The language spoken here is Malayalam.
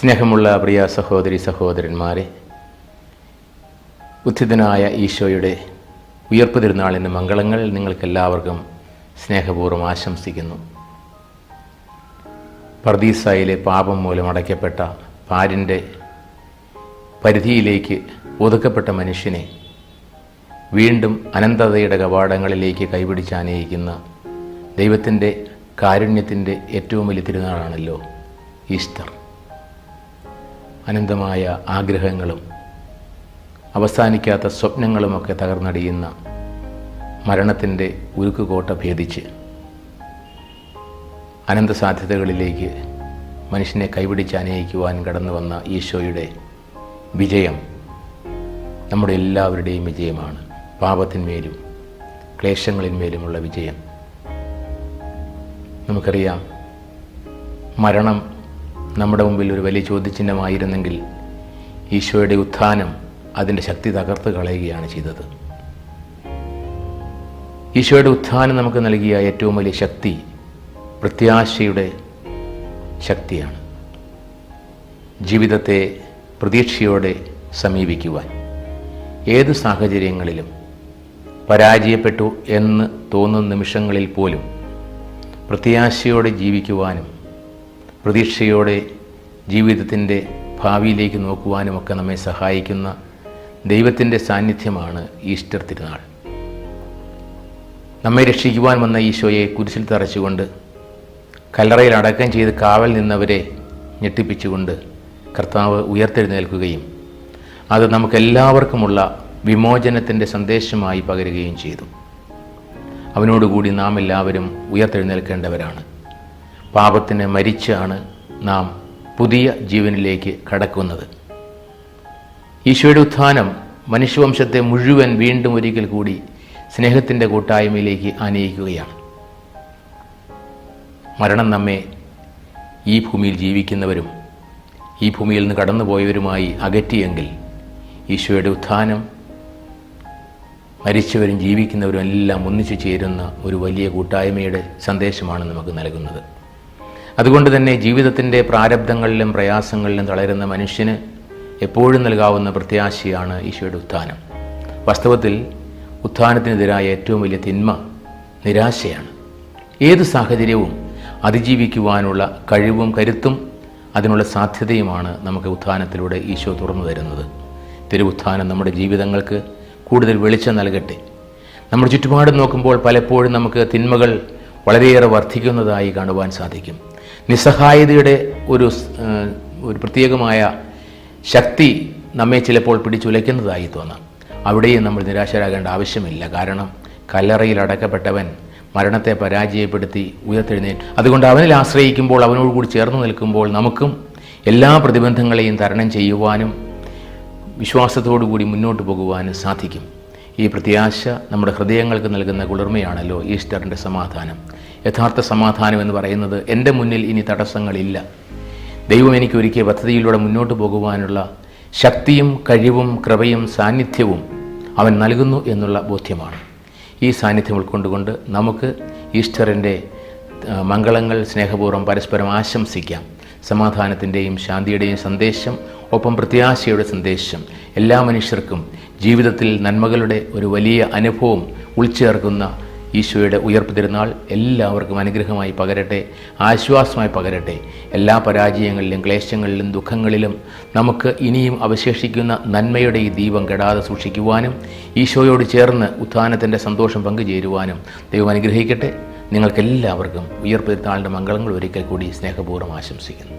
സ്നേഹമുള്ള പ്രിയ സഹോദരി സഹോദരന്മാരെ, ഉത്ഥിതനായ ഈശോയുടെ ഉയർപ്പ് തിരുനാളിൻ്റെ മംഗളങ്ങൾ നിങ്ങൾക്കെല്ലാവർക്കും സ്നേഹപൂർവ്വം ആശംസിക്കുന്നു. പർദീസായിലെ പാപം മൂലം അടയ്ക്കപ്പെട്ട പാരിൻ്റെ പരിധിയിലേക്ക് ഒതുക്കപ്പെട്ട മനുഷ്യനെ വീണ്ടും അനന്തതയുടെ കവാടങ്ങളിലേക്ക് കൈപിടിച്ചാനയിക്കുന്ന ദൈവത്തിൻ്റെ കാരുണ്യത്തിൻ്റെ ഏറ്റവും വലിയ തിരുനാളാണല്ലോ ഈസ്റ്റർ. അനന്തമായ ആഗ്രഹങ്ങളും അവസാനിക്കാത്ത സ്വപ്നങ്ങളുമൊക്കെ തകർന്നടിയുന്ന മരണത്തിൻ്റെ ഉരുക്കുകോട്ട ഭേദിച്ച് അനന്ത സാധ്യതകളിലേക്ക് മനുഷ്യനെ കൈപിടിച്ച് അനയിക്കുവാൻ കടന്നു വന്ന ഈശോയുടെ വിജയം നമ്മുടെ എല്ലാവരുടെയും വിജയമാണ്. പാപത്തിന്മേലും ക്ലേശങ്ങളിന്മേലുമുള്ള വിജയം. നമുക്കറിയാം, മരണം നമ്മുടെ മുമ്പിൽ ഒരു വലിയ ചോദ്യചിഹ്നമായിരുന്നെങ്കിൽ ഈശോയുടെ ഉത്ഥാനം അതിൻ്റെ ശക്തി തകർത്ത് കളയുകയാണ് ചെയ്തത്. ഈശോയുടെ ഉത്ഥാനം നമുക്ക് നൽകിയ ഏറ്റവും വലിയ ശക്തി പ്രത്യാശയുടെ ശക്തിയാണ്. ജീവിതത്തെ പ്രതീക്ഷയോടെ സമീപിക്കുവാൻ, ഏതു സാഹചര്യങ്ങളിലും പരാജയപ്പെട്ടു എന്ന് തോന്നുന്ന നിമിഷങ്ങളിൽ പോലും പ്രത്യാശയോടെ ജീവിക്കുവാനും പ്രതീക്ഷയോടെ ജീവിതത്തിൻ്റെ ഭാവിയിലേക്ക് നോക്കുവാനുമൊക്കെ നമ്മെ സഹായിക്കുന്ന ദൈവത്തിൻ്റെ സാന്നിധ്യമാണ് ഈസ്റ്റർ തിരുനാൾ. നമ്മെ രക്ഷിക്കുവാൻ വന്ന ഈശോയെ കുരിശിൽ തറച്ചുകൊണ്ട് കല്ലറയിൽ അടക്കം ചെയ്ത് കാവൽ നിന്നവരെ ഞെട്ടിപ്പിച്ചുകൊണ്ട് കർത്താവ് ഉയർത്തെഴുന്നേൽക്കുകയും അത് നമുക്കെല്ലാവർക്കുമുള്ള വിമോചനത്തിൻ്റെ സന്ദേശമായി പകരുകയും ചെയ്തു. അവനോടുകൂടി നാം എല്ലാവരും ഉയർത്തെഴുന്നേൽക്കേണ്ടവരാണ്. പാപത്തിന് മരിച്ചാണ് നാം പുതിയ ജീവനിലേക്ക് കടക്കുന്നത്. ഈശോയുടെ ഉത്ഥാനം മനുഷ്യവംശത്തെ മുഴുവൻ വീണ്ടും ഒരിക്കൽ കൂടി സ്നേഹത്തിൻ്റെ കൂട്ടായ്മയിലേക്ക് ആനയിക്കുകയാണ്. മരണം നമ്മെ ഈ ഭൂമിയിൽ ജീവിക്കുന്നവരും ഈ ഭൂമിയിൽ നിന്ന് കടന്നുപോയവരുമായി അകറ്റിയെങ്കിൽ ഈശോയുടെ ഉത്ഥാനം മരിച്ചവരും ജീവിക്കുന്നവരും എല്ലാം ഒന്നിച്ചു ചേരുന്ന ഒരു വലിയ കൂട്ടായ്മയുടെ സന്ദേശമാണ് നമുക്ക് നൽകുന്നത്. അതുകൊണ്ട് തന്നെ ജീവിതത്തിൻ്റെ പ്രാരബ്ധങ്ങളിലും പ്രയാസങ്ങളിലും തളരുന്ന മനുഷ്യന് എപ്പോഴും നൽകാവുന്ന പ്രത്യാശയാണ് ഈശോയുടെ ഉത്ഥാനം. വാസ്തവത്തിൽ ഉത്ഥാനത്തിനെതിരായ ഏറ്റവും വലിയ തിന്മ നിരാശയാണ്. ഏത് സാഹചര്യവും അതിജീവിക്കുവാനുള്ള കഴിവും കരുത്തും അതിനുള്ള സാധ്യതയുമാണ് നമുക്ക് ഉത്ഥാനത്തിലൂടെ ഈശോ തുറന്നു തരുന്നത്. തിരുവുത്ഥാനം നമ്മുടെ ജീവിതങ്ങൾക്ക് കൂടുതൽ വെളിച്ചം നൽകട്ടെ. നമ്മുടെ ചുറ്റുപാടും നോക്കുമ്പോൾ പലപ്പോഴും നമുക്ക് തിന്മകൾ വളരെയേറെ വർദ്ധിക്കുന്നതായി കാണുവാൻ സാധിക്കും. നിസ്സഹായതയുടെ ഒരു പ്രത്യേകമായ ശക്തി നമ്മെ ചിലപ്പോൾ പിടിച്ചുലയ്ക്കുന്നതായി തോന്നാം. അവിടെയും നമ്മൾ നിരാശരാകേണ്ട ആവശ്യമില്ല. കാരണം കല്ലറയിൽ അടക്കപ്പെട്ടവൻ മരണത്തെ പരാജയപ്പെടുത്തി ഉയർത്തെഴുന്നേറ്റ്. അതുകൊണ്ട് അവനിൽ ആശ്രയിക്കുമ്പോൾ, അവനോടുകൂടി ചേർന്ന് നിൽക്കുമ്പോൾ നമുക്കും എല്ലാ പ്രതിബന്ധങ്ങളെയും തരണം ചെയ്യുവാനും വിശ്വാസത്തോടു കൂടി മുന്നോട്ട് പോകുവാനും സാധിക്കും. ഈ പ്രത്യാശ നമ്മുടെ ഹൃദയങ്ങൾക്ക് നൽകുന്ന കുളിർമയാണല്ലോ ഈസ്റ്ററിൻ്റെ സമാധാനം. യഥാർത്ഥ സമാധാനം എന്ന് പറയുന്നത് എൻ്റെ മുന്നിൽ ഇനി തടസ്സങ്ങളില്ല, ദൈവം എനിക്ക് ഒരുക്കിയ പദ്ധതിയിലൂടെ മുന്നോട്ട് പോകുവാനുള്ള ശക്തിയും കഴിവും കൃപയും സാന്നിധ്യവും അവൻ നൽകുന്നു എന്നുള്ള ബോധ്യമാണ്. ഈ സാന്നിധ്യം ഉൾക്കൊണ്ടുകൊണ്ട് നമുക്ക് ഈസ്റ്ററിൻ്റെ മംഗളങ്ങൾ സ്നേഹപൂർവ്വം പരസ്പരം ആശംസിക്കാം. സമാധാനത്തിൻ്റെയും ശാന്തിയുടെയും സന്ദേശം, ഒപ്പം പ്രത്യാശയുടെ സന്ദേശം എല്ലാ മനുഷ്യർക്കും ജീവിതത്തിൽ നന്മകളുടെ ഒരു വലിയ അനുഭവം ഉൾച്ചേർക്കുന്ന ഈശോയുടെ ഉയർപ്പ് തിരുനാൾ എല്ലാവർക്കും അനുഗ്രഹമായി പകരട്ടെ, ആശ്വാസമായി പകരട്ടെ. എല്ലാ പരാജയങ്ങളിലും ക്ലേശങ്ങളിലും ദുഃഖങ്ങളിലും നമുക്ക് ഇനിയും അവശേഷിക്കുന്ന നന്മയുടെ ഈ ദീപം കെടാതെ സൂക്ഷിക്കുവാനും ഈശോയോട് ചേർന്ന് ഉത്ഥാനത്തിൻ്റെ സന്തോഷം പങ്കുചേരുവാനും ദൈവം അനുഗ്രഹിക്കട്ടെ. നിങ്ങൾക്കെല്ലാവർക്കും ഉയർപ്പ് തിരുനാളിൻ്റെ മംഗളങ്ങൾ ഒരിക്കൽ കൂടി സ്നേഹപൂർവ്വം ആശംസിക്കുന്നു.